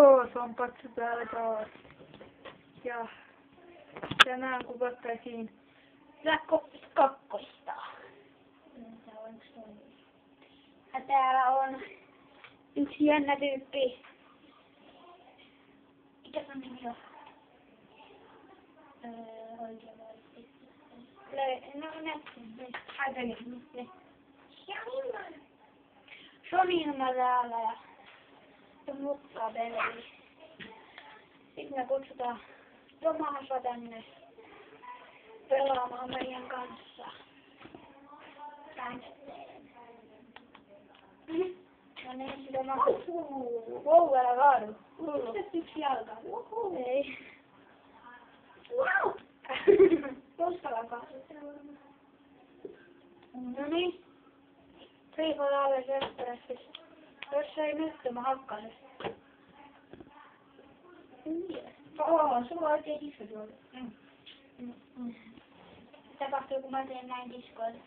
taas on katso täällä taas. Ja tänään kuvattaisiin Black Ops 2. Ja täällä on yksi jännä tyyppi. Mikä sun nimi on? Sonilma täällä ja mutkaa peli. Sitten me kutsutaan Tomasa tänne pelaamaan meidän kanssa. No niin, sitä mä... Wow, älä kaadu. Mistä yksi jalka? Ei. Wow! Koskalla kaadu. No niin. Riipo täällä seuraavaksi. Jos ei nyt, mä hakkasin. Sulla on oikein disko tuolla. Tapahtuu kun mä teen näin diskoille.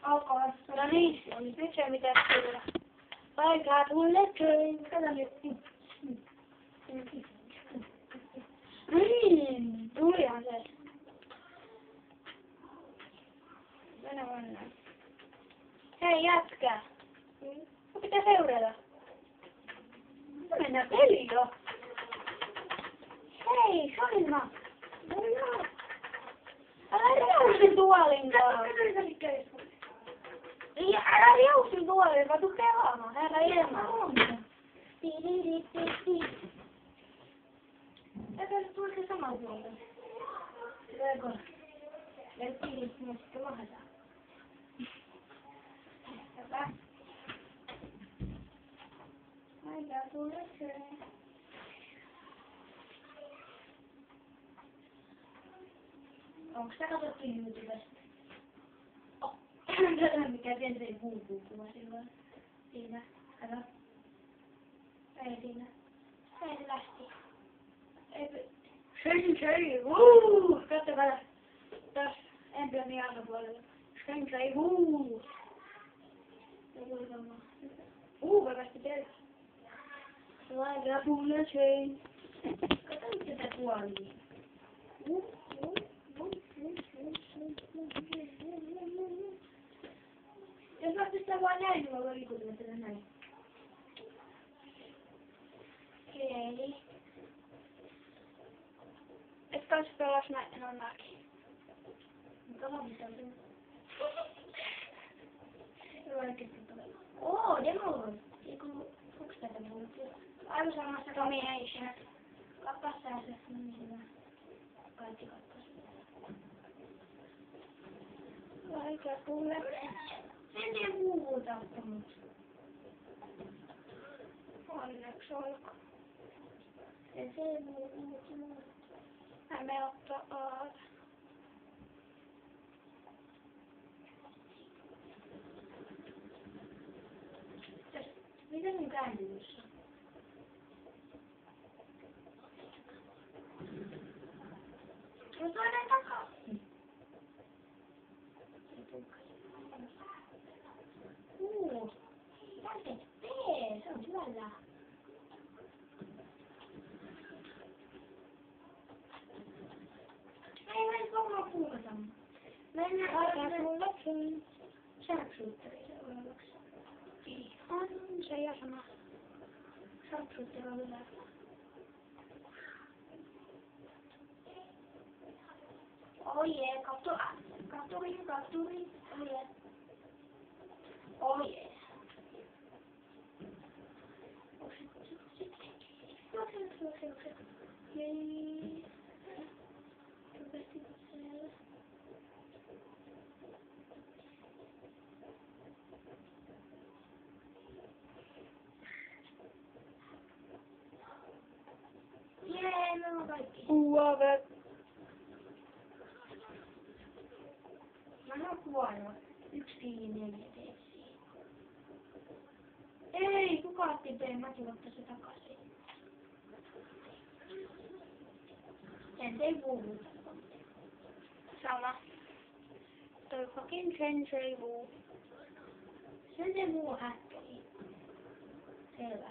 Alkaa. No niin, nyt se mitä tulla. Vaikka tulle töin. Kato nyt. Tulihan se. Mennä vanna. Hei jätkä. Mun pitää seurata. Mennään peliin jo. Hei, Sonilma. Älä riausi tuolin kanssa. Älä riausi tuolin, mä tuun pelaamaan. Älä ilman. Eikö se tule saman puolta? Tuleeko? Vertiin myös sitten mahdaa. Hyvä. Aina tulee se. Onko sä katsottu YouTubesta? Mikä pientä ei kuva silloin. Siinä. Kato. Ei siinä. Ei se lähti. Ei. Sensei. Katsokaa. Taas emblemin alkapuolella. Sensei. Varmasti teillä. Lailla mulle sein. Kato nyt tätä puolia. Jos mä pistän vaan näin, niin mä voin liikutella tätä näin. Okei. Et kans pelas näin, no näkin. Kato mitä on. Demo. Onks tätä muuta? Aivan samassa Domination. Kappas sä se. Kaikki kappas. Vaikea kuule. En tee muuta ottanut. Onneksi olkoon. En tee muuta. Mä ottaa aata. Mitä sun käännössä on? No toinen takaisin. Mitä se tee? Se on hyvällä. Ei mene varmaan puukataan. Mennään aikaa sulle sun sharpshooterin seuraavaksi. Ihan se ja sama. Sharpshooter on hyvä. Oje, katuri. Oje. Oje. Jei. Jee, me on kaikki. UAV. Mä oon huono. 1-4 teesi. Ei, kuka otti B? Mäkin ottaa se takaisin. Sen ei puhu. Sama. Toi fucking Sensei Wu. Sensei Wu häkkeli. Selvä.